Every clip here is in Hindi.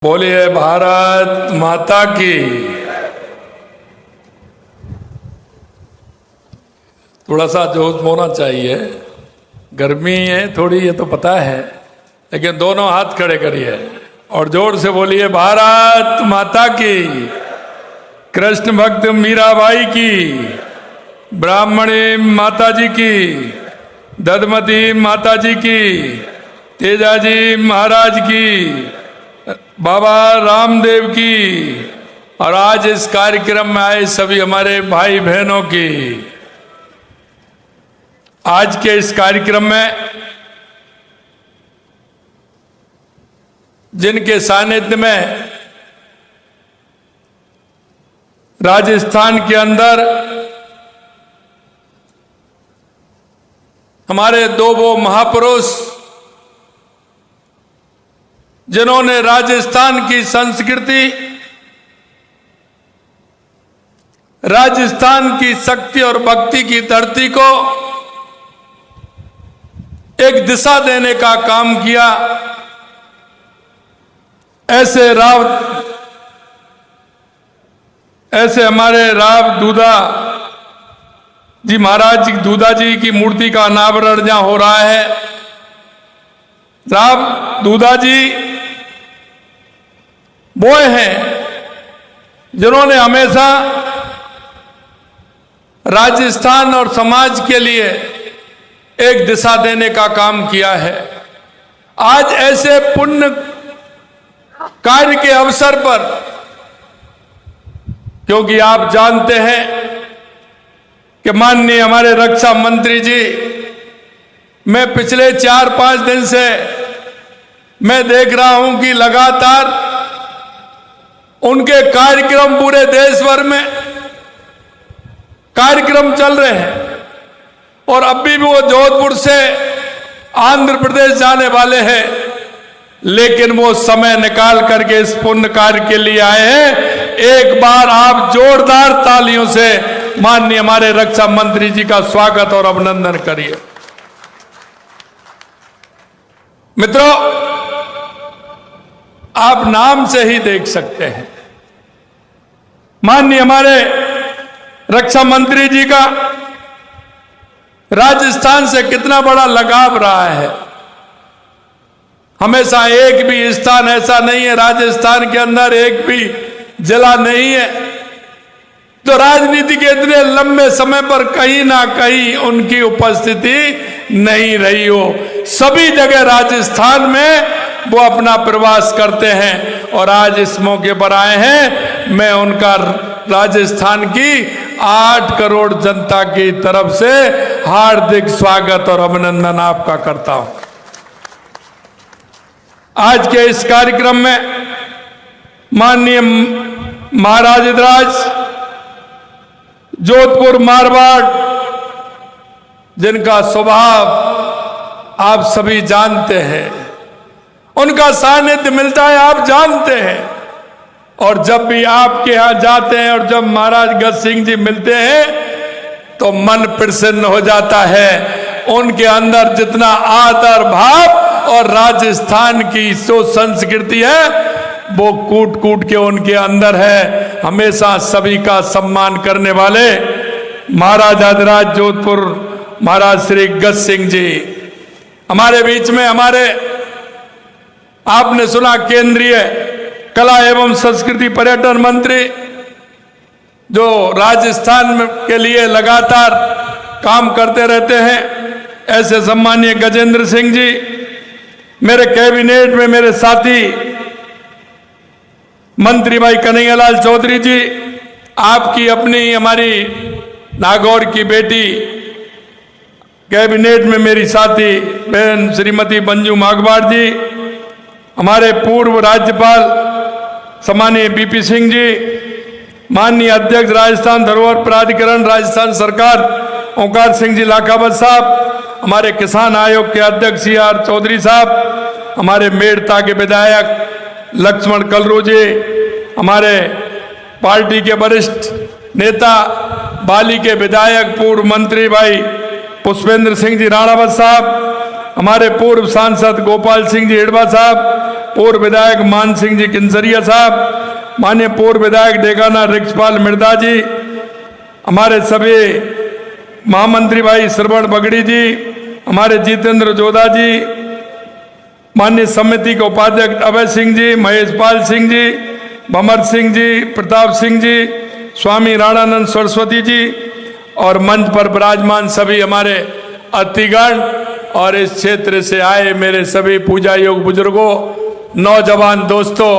बोलिए भारत माता की। थोड़ा सा जोश होना चाहिए, गर्मी है थोड़ी, ये तो पता है, लेकिन दोनों हाथ खड़े करिए और जोर से बोलिए भारत माता की। कृष्ण भक्त मीराबाई की, ब्राह्मणी माता जी की, दधमती माता जी की, तेजाजी महाराज की, बाबा रामदेव की, और आज इस कार्यक्रम में आए सभी हमारे भाई बहनों की। आज के इस कार्यक्रम में जिनके सानिध्य में राजस्थान के अंदर हमारे दो वो महापुरुष जिन्होंने राजस्थान की संस्कृति, राजस्थान की शक्ति और भक्ति की धरती को एक दिशा देने का काम किया, ऐसे हमारे राव दूधा जी महाराज दूधा जी की मूर्ति का अनावरण जहां हो रहा है। राव दूधा जी वो हैं जिन्होंने हमेशा राजस्थान और समाज के लिए एक दिशा देने का काम किया है। आज ऐसे पुण्य कार्य के अवसर पर, क्योंकि आप जानते हैं कि माननीय हमारे रक्षा मंत्री जी, मैं पिछले 4-5 दिन से मैं देख रहा हूं कि लगातार उनके कार्यक्रम पूरे देश भर में कार्यक्रम चल रहे हैं और अभी भी वो जोधपुर से आंध्र प्रदेश जाने वाले हैं, लेकिन वो समय निकाल करके इस पुण्य कार्य के लिए आए हैं। एक बार आप जोरदार तालियों से माननीय हमारे रक्षा मंत्री जी का स्वागत और अभिनंदन करिए। मित्रों, आप नाम से ही देख सकते हैं माननीय हमारे रक्षा मंत्री जी का राजस्थान से कितना बड़ा लगाव रहा है। हमेशा एक भी स्थान ऐसा नहीं है राजस्थान के अंदर, एक भी जिला नहीं है तो राजनीति के इतने लंबे समय पर कहीं ना कहीं उनकी उपस्थिति नहीं रही हो। सभी जगह राजस्थान में वो अपना प्रवास करते हैं और आज इस मौके पर आए हैं। मैं उनका राजस्थान की 8 करोड़ जनता की तरफ से हार्दिक स्वागत और अभिनंदन आपका करता हूं। आज के इस कार्यक्रम में माननीय महाराज जोधपुर मारवाड़, जिनका स्वभाव आप सभी जानते हैं, उनका सानिध्य मिलता है, आप जानते हैं। और जब भी आपके यहां जाते हैं और जब महाराज गज सिंह जी मिलते हैं तो मन प्रसन्न हो जाता है। उनके अंदर जितना आदर भाव और राजस्थान की जो संस्कृति है वो कूट कूट के उनके अंदर है। हमेशा सभी का सम्मान करने वाले महाराज अधिराज जोधपुर महाराज श्री गज सिंह जी हमारे बीच में, हमारे आपने सुना केंद्रीय कला एवं संस्कृति पर्यटन मंत्री जो राजस्थान के लिए लगातार काम करते रहते हैं, ऐसे सम्मानीय गजेंद्र सिंह जी, मेरे कैबिनेट में मेरे साथी मंत्री भाई कन्हैयालाल चौधरी जी, आपकी अपनी हमारी नागौर की बेटी कैबिनेट में मेरी साथी बहन श्रीमती मंजू माघवार जी, हमारे पूर्व राज्यपाल सम्मानीय बीपी सिंह जी, माननीय अध्यक्ष राजस्थान धरोहर प्राधिकरण राजस्थान सरकार ओंकार सिंह जी लाखावत साहब, हमारे किसान आयोग के अध्यक्ष CR चौधरी साहब, हमारे मेड़ता के विधायक लक्ष्मण कलरू जी, हमारे पार्टी के वरिष्ठ नेता बाली के विधायक पूर्व मंत्री भाई पुष्पेंद्र सिंह जी राणावत साहब, हमारे पूर्व सांसद गोपाल सिंह जी हिड़वा साहब, पूर्व विधायक मान सिंह जी किंसरिया साहब, माननीय पूर्व विधायक डेगाना रिक्सपाल मिर्दा जी, हमारे सभी महामंत्री भाई श्रवण बगड़ी जी, हमारे जितेंद्र जोधा जी, माननीय समिति के उपाध्यक्ष अभय सिंह जी, महेश पाल सिंह जी, भमर सिंह जी, प्रताप सिंह जी, स्वामी राणानंद सरस्वती जी और मंच पर विराजमान सभी हमारे अतिथिगण और इस क्षेत्र से आए मेरे सभी पूजा योग बुजुर्गों, नौजवान दोस्तों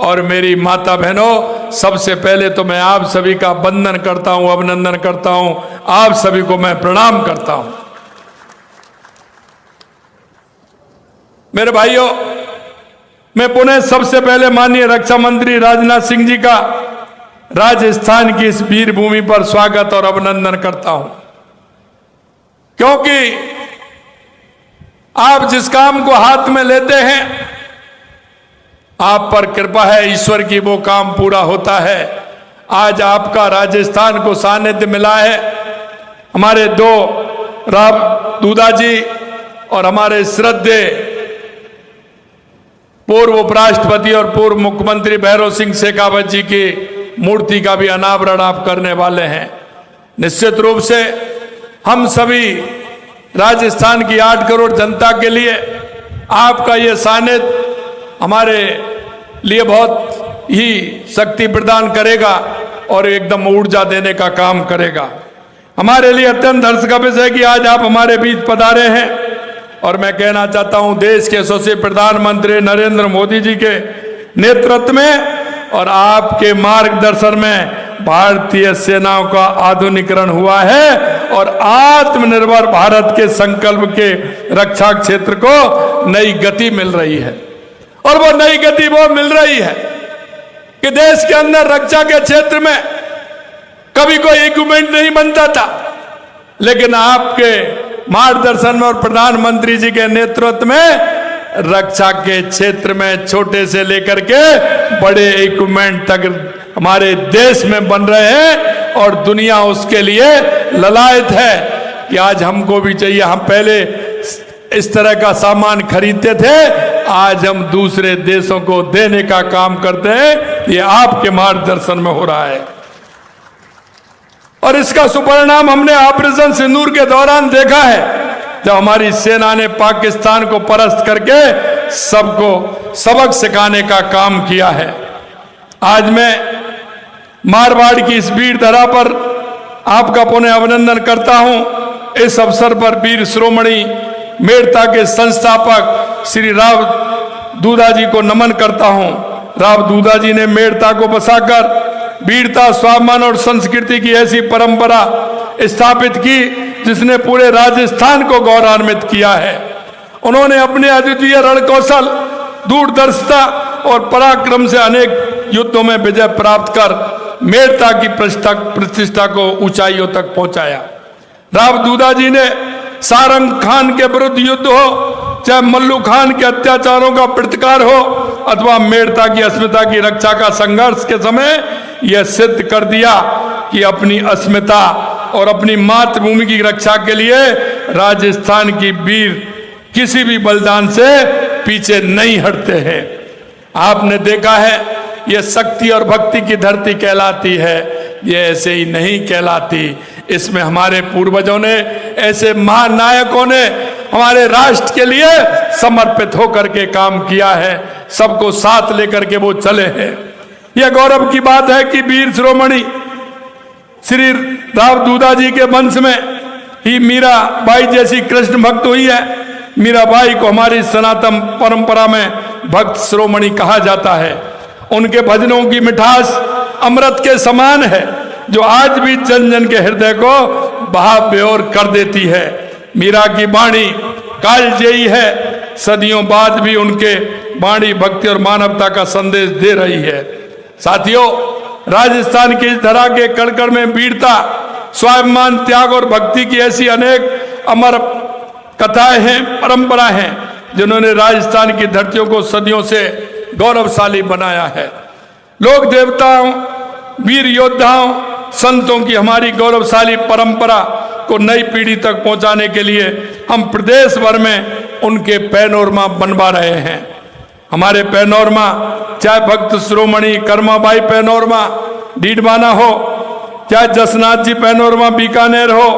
और मेरी माता बहनों, सबसे पहले तो मैं आप सभी का वंदन करता हूं, अभिनंदन करता हूं, आप सभी को मैं प्रणाम करता हूं। मेरे भाइयों, मैं पुनः सबसे पहले माननीय रक्षा मंत्री राजनाथ सिंह जी का राजस्थान की इस वीर भूमि पर स्वागत और अभिनंदन करता हूं, क्योंकि आप जिस काम को हाथ में लेते हैं, आप पर कृपा है ईश्वर की, वो काम पूरा होता है। आज आपका राजस्थान को सानिध्य मिला है। हमारे दो राव दूधा जी और हमारे श्रद्धेय पूर्व उपराष्ट्रपति और पूर्व मुख्यमंत्री भैरव सिंह शेखावत जी की मूर्ति का भी अनावरण आप करने वाले हैं। निश्चित रूप से हम सभी राजस्थान की 8 करोड़ जनता के लिए आपका ये सानिध्य हमारे लिए बहुत ही शक्ति प्रदान करेगा और एकदम ऊर्जा देने का काम करेगा। हमारे लिए अत्यंत हर्ष का विषय है कि आज आप हमारे बीच पधारे हैं और मैं कहना चाहता हूं, देश के यशस्वी प्रधानमंत्री नरेंद्र मोदी जी के नेतृत्व में और आपके मार्गदर्शन में भारतीय सेनाओं का आधुनिकीकरण हुआ है और आत्मनिर्भर भारत के संकल्प के रक्षा क्षेत्र को नई गति मिल रही है। और वो नई गति वो मिल रही है कि देश के अंदर रक्षा के क्षेत्र में कभी कोई इक्विपमेंट नहीं बनता था, लेकिन आपके मार्गदर्शन में और प्रधानमंत्री जी के नेतृत्व में रक्षा के क्षेत्र में छोटे से लेकर के बड़े इक्विपमेंट तक हमारे देश में बन रहे हैं और दुनिया उसके लिए ललायत है कि आज हमको भी चाहिए। हम पहले इस तरह का सामान खरीदते थे, आज हम दूसरे देशों को देने का काम करते हैं। ये आपके मार्गदर्शन में हो रहा है और इसका सुपरिणाम हमने ऑपरेशन सिंदूर के दौरान देखा है, जब हमारी सेना ने पाकिस्तान को परास्त करके सबको सबक सिखाने का काम किया है। आज मैं मारवाड़ की इस वीर धरा पर आपका पुनः अभिनंदन करता हूं। इस अवसर पर वीर शिरोमणि मेड़ता के संस्थापक श्री राव दूधा जी को नमन करता हूं। राव दूधा जी ने मेड़ता को बसाकर वीरता, स्वाभिमान और संस्कृति की ऐसी परंपरा स्थापित की जिसने पूरे राजस्थान को गौरवान्वित किया है। उन्होंने अपने अद्वितीय रण कौशल, दूरदर्शिता और पराक्रम से अनेक युद्धों में विजय प्राप्त कर मेड़ता की प्रतिष्ठा को ऊंचाइयों तक पहुंचाया। राव दूधा जी ने सारंग खान के विरुद्ध युद्ध हो, चाहे मल्लू खान के अत्याचारों का प्रतिकार हो अथवा मेड़ता की अस्मिता की रक्षा का संघर्ष के समय यह सिद्ध कर दिया कि अपनी अस्मिता और अपनी मातृभूमि की रक्षा के लिए राजस्थान की वीर किसी भी बलिदान से पीछे नहीं हटते हैं। आपने देखा है यह शक्ति और भक्ति की धरती कहलाती है, ये ऐसे ही नहीं कहलाती। इसमें हमारे पूर्वजों ने, ऐसे महानायकों ने हमारे राष्ट्र के लिए समर्पित होकर के काम किया है, सबको साथ लेकर के वो चले हैं। यह गौरव की बात है कि वीर शिरोमणि श्री राव दूधा जी के वंश में ही मीरा बाई जैसी कृष्ण भक्त हुई है। मीरा बाई को हमारी सनातन परंपरा में भक्त शिरोमणि कहा जाता है। उनके भजनों की मिठास अमृत के समान है, जो आज भी जन जन के हृदय को बहाव कर देती है। मीरा की वाणी कालजयी है, सदियों बाद भी उनके वाणी भक्ति और मानवता का संदेश दे रही है। साथियों, राजस्थान की इस धरा के कड़कड़ में वीरता, स्वाभिमान, त्याग और भक्ति की ऐसी अनेक अमर कथाएं हैं, परंपरा हैं, जिन्होंने राजस्थान की धरतियों को सदियों से गौरवशाली बनाया है। लोक देवताओं, वीर योद्धाओं, संतों की हमारी गौरवशाली परंपरा को नई पीढ़ी तक पहुंचाने के लिए हम प्रदेश भर में उनके पैनोरमा बनवा रहे हैं। हमारे पैनोरमा, चाहे भक्त शिरोमणि कर्माबाई पैनोरमा डीडवाना हो, चाहे जसनाथ जी पैनोरमा बीकानेर हो,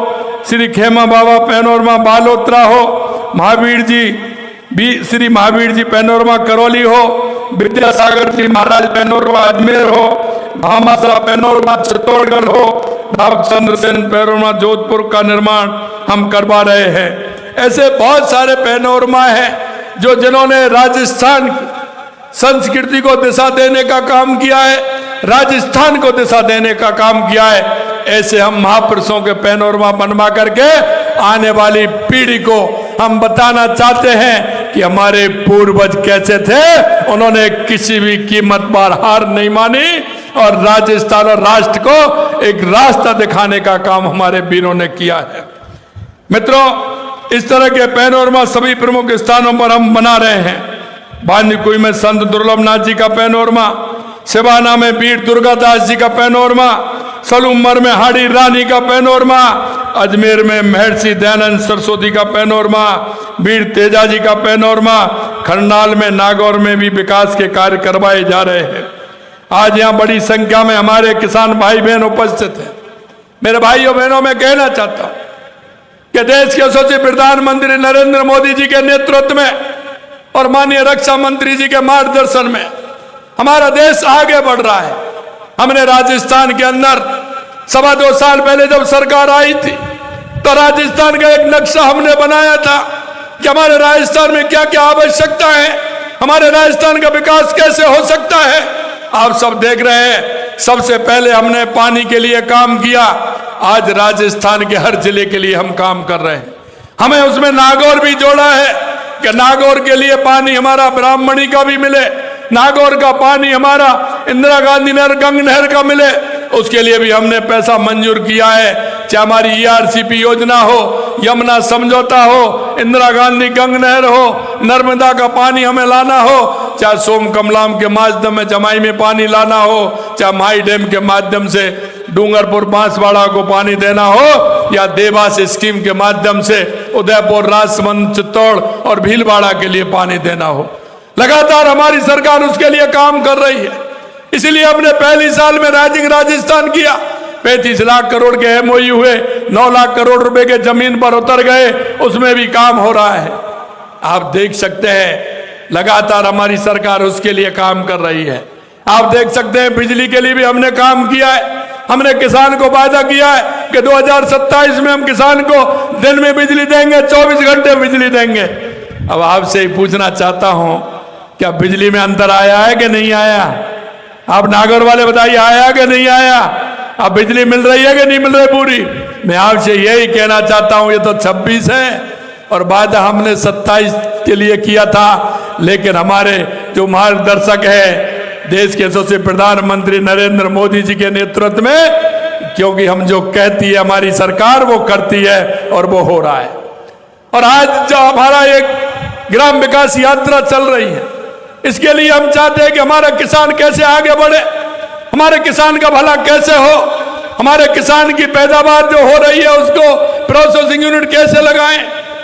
श्री खेमा बाबा पैनोरमा बालोत्रा हो, महावीर जी श्री महावीर जी पैनोरमा करौली हो, विद्यासागर जी महाराज पैनोरमा अजमेर हो, भामाशाह पैनोरमा चित्तौड़गढ़ हो, भावचंद्र सेन पैनोरमा जोधपुर का निर्माण हम करवा रहे हैं। ऐसे बहुत सारे पैनोरमा हैं जो जिन्होंने राजस्थान संस्कृति को दिशा देने का काम किया है, राजस्थान को दिशा देने का काम किया है। ऐसे हम महापुरुषों के पैनोरमा बनवा करके आने वाली पीढ़ी को हम बताना चाहते हैं कि हमारे पूर्वज कैसे थे, उन्होंने किसी भी कीमत पर हार नहीं मानी और राजस्थान और राष्ट्र को एक रास्ता दिखाने का काम हमारे वीरों ने किया है। मित्रों, इस तरह के पैनोरमा सभी प्रमुख स्थानों पर हम बना रहे हैं। बांदीकुई में संत दुर्लभनाथ जी का पैनोरमा, सिवाना में वीर दुर्गादास जी का पैनोरमा, सलूमर में हाड़ी रानी का पैनोरमा, अजमेर में महर्षि दयानंद सरस्वती का पैनोरमा, वीर तेजा जी का पैनोरमा, खरनाल में नागौर में भी विकास के कार्य करवाए जा रहे हैं। आज यहाँ बड़ी संख्या में हमारे किसान भाई बहन उपस्थित हैं। मेरे भाइयों बहनों, मैं कहना चाहता हूँ कि देश के यशस्वी प्रधानमंत्री नरेंद्र मोदी जी के नेतृत्व में और माननीय रक्षा मंत्री जी के मार्गदर्शन में हमारा देश आगे बढ़ रहा है। हमने राजस्थान के अंदर 2.25 साल पहले जब सरकार आई थी तो राजस्थान का एक नक्शा हमने बनाया था कि हमारे राजस्थान में क्या क्या आवश्यकता है, हमारे राजस्थान का विकास कैसे हो सकता है। आप सब देख रहे हैं, सबसे पहले हमने पानी के लिए काम किया। आज राजस्थान के हर जिले के लिए हम काम कर रहे हैं। हमें उसमें नागौर भी जोड़ा है कि नागौर के लिए पानी हमारा ब्राह्मणी का भी मिले, नागौर का पानी हमारा इंदिरा गांधी नहर गंग नहर का मिले, उसके लिए भी हमने पैसा मंजूर किया है। चाहे हमारी ERCP योजना हो, यमुना समझौता हो, इंदिरा गांधी गंग नहर हो, नर्मदा का पानी हमें लाना हो, चाहे सोम कमलाम के माध्यम में जमाई में पानी लाना हो, चाहे माई डैम के माध्यम से डूंगरपुर बांसवाड़ा को पानी देना हो, या देवास स्कीम के माध्यम से उदयपुर राजसमंद चित्तौड़ और भीलवाड़ा के लिए पानी देना हो। लगातार हमारी सरकार उसके लिए काम कर रही है। इसलिए हमने पहले साल में राइजिंग राजस्थान किया, 35 लाख करोड़ के MOU हुए, 9 लाख करोड़ रुपए के जमीन पर उतर गए, उसमें भी काम हो रहा है। आप देख सकते हैं लगातार हमारी सरकार उसके लिए काम कर रही है। आप देख सकते हैं बिजली के लिए भी हमने काम किया है। हमने किसान को वादा किया है कि 2027 में हम किसान को दिन में बिजली देंगे, 24 घंटे बिजली देंगे। अब आपसे ही पूछना चाहता हूं, क्या बिजली में अंतर आया है कि नहीं आया? आप नागौर वाले बताइए, आया कि नहीं आया? अब बिजली मिल रही है कि नहीं मिल रही पूरी? मैं आपसे यही कहना चाहता हूं, ये तो 26 है और वादा हमने 27 के लिए किया था, लेकिन हमारे जो मार्गदर्शक है देश के यशस्वी प्रधानमंत्री नरेंद्र मोदी जी के नेतृत्व में, क्योंकि हम जो कहती है हमारी सरकार वो करती है और वो हो रहा है। और आज जो हमारा एक ग्राम विकास यात्रा चल रही है, इसके लिए हम चाहते हैं कि हमारा किसान कैसे आगे बढ़े, हमारे किसान का भला कैसे हो, हमारे किसान की पैदावार जो हो रही है उसको प्रोसेसिंग यूनिट कैसे लगाएं,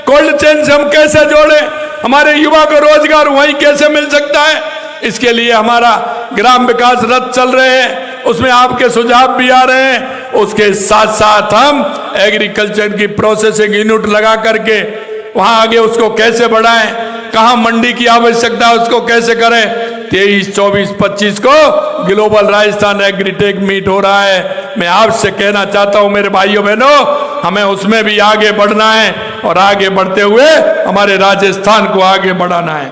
कोल्ड चेन से हम कैसे जोड़ें, हमारे युवा को रोजगार वहीं कैसे मिल सकता है। इसके लिए हमारा ग्राम विकास रथ चल रहे हैं, उसमें आपके सुझाव भी आ रहे हैं। उसके साथ साथ हम एग्रीकल्चर की प्रोसेसिंग यूनिट लगा करके वहां आगे उसको कैसे बढ़ाएं, कहां मंडी की आवश्यकता है उसको कैसे करें। 23, 24, 25 को ग्लोबल राजस्थान एग्रीटेक मीट हो रहा है। मैं आपसे कहना चाहता हूं मेरे भाइयों बहनों, हमें उसमें भी आगे बढ़ना है और आगे बढ़ते हुए हमारे राजस्थान को आगे बढ़ाना है।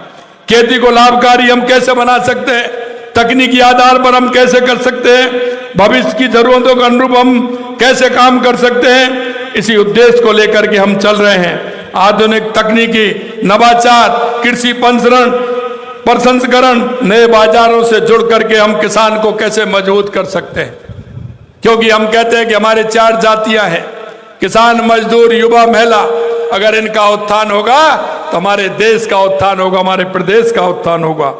खेती को लाभकारी हम कैसे बना सकते हैं, तकनीकी आधार पर हम कैसे कर सकते हैं, भविष्य की जरूरतों के अनुरूप हम कैसे काम कर सकते हैं, इसी उद्देश्य को लेकर के हम चल रहे हैं। आधुनिक तकनीकी नवाचार, कृषि प्रसंस्करण, नए बाजारों से जुड़ करके हम किसान को कैसे मजबूत कर सकते हैं, क्योंकि हम कहते हैं कि हमारे 4 जातियां हैं, किसान, मजदूर, युवा, महिला। अगर इनका उत्थान होगा तो हमारे देश का उत्थान होगा, हमारे प्रदेश का उत्थान होगा।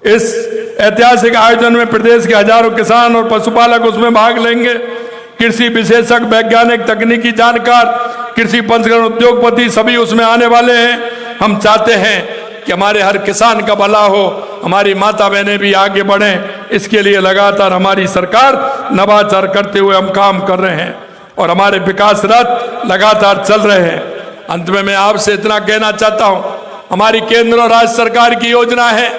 इस ऐतिहासिक आयोजन में प्रदेश के हजारों किसान और पशुपालक उसमें भाग लेंगे। कृषि विशेषज्ञ, वैज्ञानिक, तकनीकी जानकार, कृषि पंजीकरण उद्योगपति सभी उसमें आने वाले हैं। हम चाहते हैं कि हमारे हर किसान का भला हो, हमारी माता बहनें भी आगे बढ़ें। इसके लिए लगातार हमारी सरकार नवाचार करते हुए हम काम कर रहे हैं और हमारे विकास रथ लगातार चल रहे हैं। अंत में मैं आपसे इतना कहना चाहता हूं, हमारी केंद्र और राज्य सरकार की योजना है,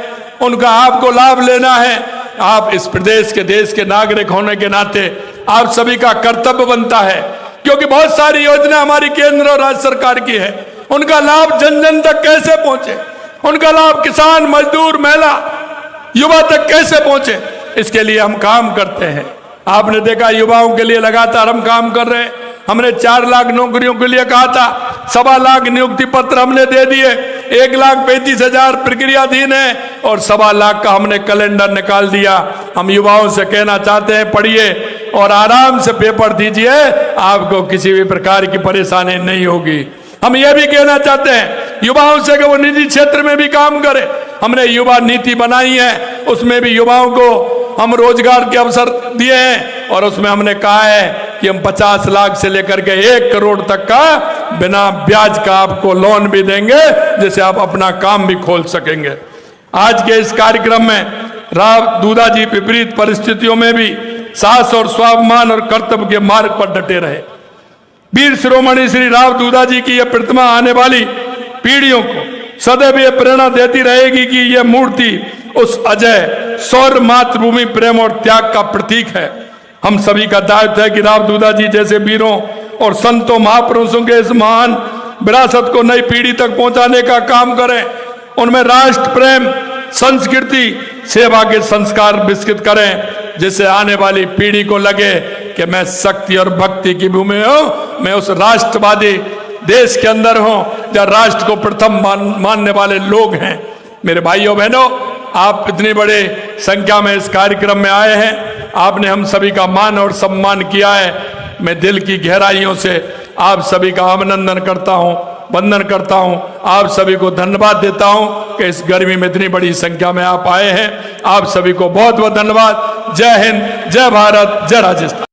उनका आपको लाभ लेना है। आप इस प्रदेश के, देश के नागरिक होने के नाते आप सभी का कर्तव्य बनता है, क्योंकि बहुत सारी योजना हमारी केंद्र और राज्य सरकार की है, उनका लाभ जन जन तक कैसे पहुंचे, उनका लाभ किसान, मजदूर, महिला, युवा तक कैसे पहुंचे, इसके लिए हम काम करते हैं। आपने देखा युवाओं के लिए लगातार हम काम कर रहे हैं। हमने 4 लाख नौकरियों के लिए कहा था, 1.25 लाख नियुक्ति पत्र हमने दे दिए, 1,35,000 प्रक्रियाधीन है और 1.25 लाख का हमने कैलेंडर निकाल दिया। हम युवाओं से कहना चाहते हैं, पढ़िए और आराम से पेपर दीजिए, आपको किसी भी प्रकार की परेशानी नहीं होगी। हम यह भी कहना चाहते हैं युवाओं से कि वो निजी क्षेत्र में भी काम करें। हमने युवा नीति बनाई है, उसमें भी युवाओं को हम रोजगार के अवसर दिए हैं और उसमें हमने कहा है कि हम 50 लाख से लेकर के 1 करोड़ तक का बिना ब्याज का आपको लोन भी देंगे, जिससे आप अपना काम भी खोल सकेंगे। आज के इस कार्यक्रम में राव दूधा जी विपरीत परिस्थितियों में भी साहस और स्वाभिमान और कर्तव्य के मार्ग पर डटे रहे। वीर शिरोमणि श्री राव दूधा जी की यह प्रतिमा आने वाली पीढ़ियों को सदैव यह प्रेरणा देती रहेगी कि यह मूर्ति उस अजय शौर्य, मातृभूमि प्रेम और त्याग का प्रतीक है। हम सभी का दायित्व है कि राव दूधा जी जैसे वीरों और संतों, महापुरुषों के इस महान विरासत को नई पीढ़ी तक पहुंचाने का काम करें। उनमें राष्ट्र प्रेम, संस्कृति, सेवा के संस्कार विकसित करें, जिससे आने वाली पीढ़ी को लगे कि मैं शक्ति और भक्ति की भूमि हूं, मैं उस राष्ट्रवादी देश के अंदर हूं जहां राष्ट्र को प्रथम मानने वाले लोग हैं। मेरे भाइयों बहनों, आप इतनी बड़े संख्या में इस कार्यक्रम में आए हैं, आपने हम सभी का मान और सम्मान किया है। मैं दिल की गहराइयों से आप सभी का अभिनंदन करता हूं, वंदन करता हूं, आप सभी को धन्यवाद देता हूं कि इस गर्मी में इतनी बड़ी संख्या में आप आए हैं। आप सभी को बहुत बहुत धन्यवाद। जय हिंद, जय भारत, जय राजस्थान।